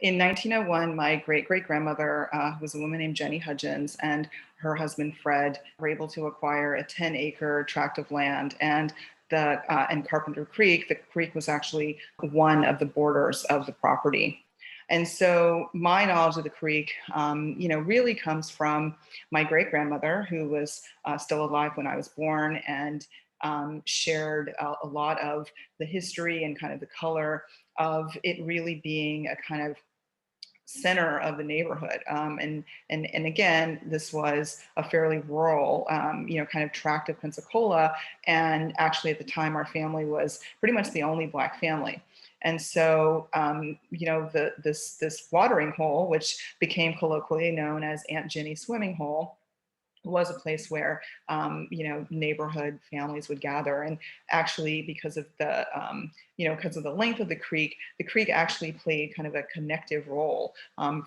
In 1901, my great-great-grandmother, who was a woman named Jenny Hudgens, and her husband Fred were able to acquire a 10-acre tract of land. And Carpenter Creek, the creek was actually one of the borders of the property. And so my knowledge of the creek, really comes from my great grandmother, who was still alive when I was born, and shared a lot of the history and kind of the color of it really being a kind of center of the neighborhood. And again, this was a fairly rural, kind of tract of Pensacola. And actually, at the time, our family was pretty much the only Black family. And so, this watering hole, which became colloquially known as Aunt Jenny's swimming hole, was a place where neighborhood families would gather. And actually, because of the length of the creek actually played kind of a connective role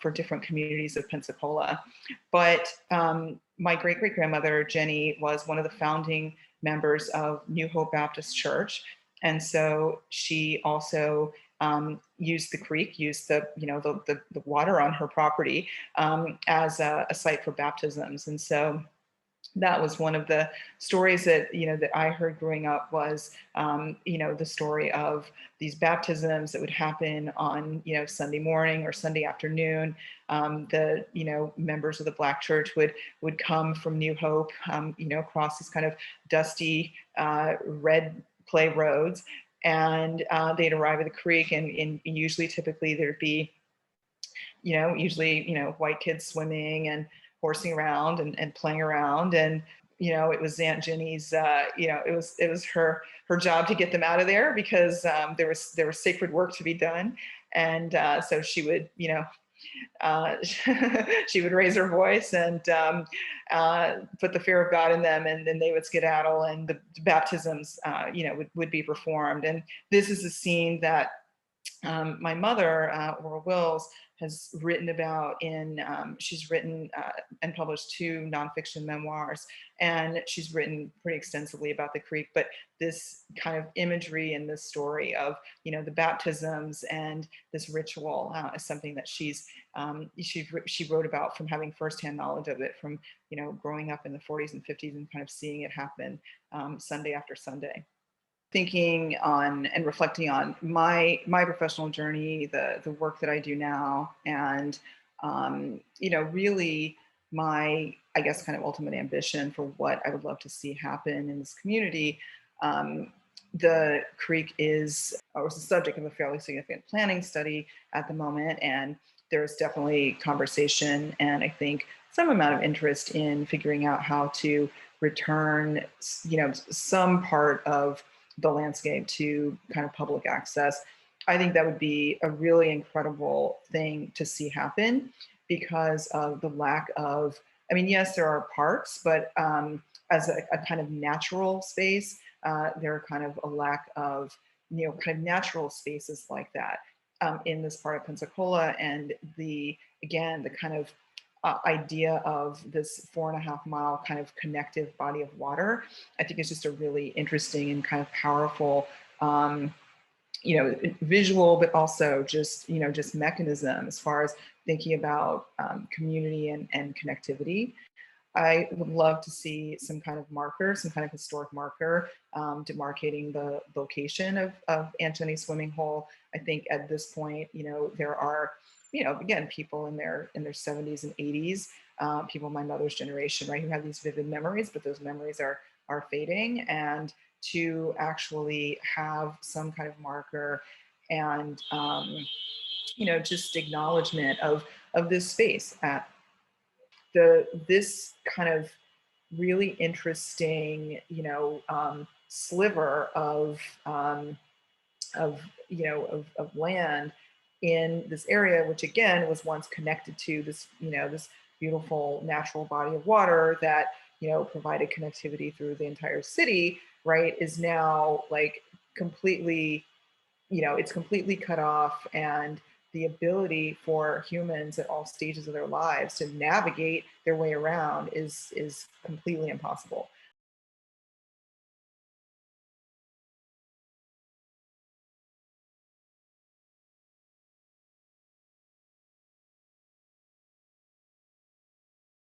for different communities of Pensacola. But my great great grandmother Jenny was one of the founding members of New Hope Baptist Church, and so she also used the creek, used the water on her property as a site for baptisms. And so that was one of the stories that I heard growing up was the story of these baptisms that would happen on Sunday morning or Sunday afternoon. The members of the Black church would come from New Hope, across these kind of dusty red clay roads, and they'd arrive at the creek, and usually typically there'd be white kids swimming and horsing around and playing around. And it was Aunt Jenny's it was her job to get them out of there, because there was sacred work to be done. And so she would she would raise her voice and put the fear of God in them, and then they would skedaddle, and the baptisms would be performed. And this is a scene that my mother, Laura Wills, has written about she's written and published 2 nonfiction memoirs, and she's written pretty extensively about the creek. But this kind of imagery and this story of, the baptisms and this ritual is something that she wrote about from having firsthand knowledge of it, from, growing up in the 40s and 50s and kind of seeing it happen Sunday after Sunday. Thinking on and reflecting on my professional journey, the work that I do now, and really my, I guess, kind of ultimate ambition for what I would love to see happen in this community. The creek is the subject of a fairly significant planning study at the moment, and there's definitely conversation and I think some amount of interest in figuring out how to return, some part of the landscape to kind of public access. I think that would be a really incredible thing to see happen, because of the lack of, yes, there are parks, but as a kind of natural space, there are kind of a lack of, kind of natural spaces like that in this part of Pensacola. And the kind of idea of this 4.5-mile kind of connective body of water, I think is just a really interesting and kind of powerful, visual, but also just mechanism as far as thinking about community and connectivity. I would love to see some kind of marker, some kind of historic marker demarcating the location of Aunt Jenny's swimming hole. I think at this point, there are, again, people in their 70s and 80s, people my mother's generation, right, who have these vivid memories, but those memories are fading. And to actually have some kind of marker and, just acknowledgement of this space at this kind of really interesting, sliver of land in this area, which again was once connected to this, this beautiful natural body of water that, provided connectivity through the entire city, right, is now like completely, it's completely cut off. And the ability for humans at all stages of their lives to navigate their way around is completely impossible.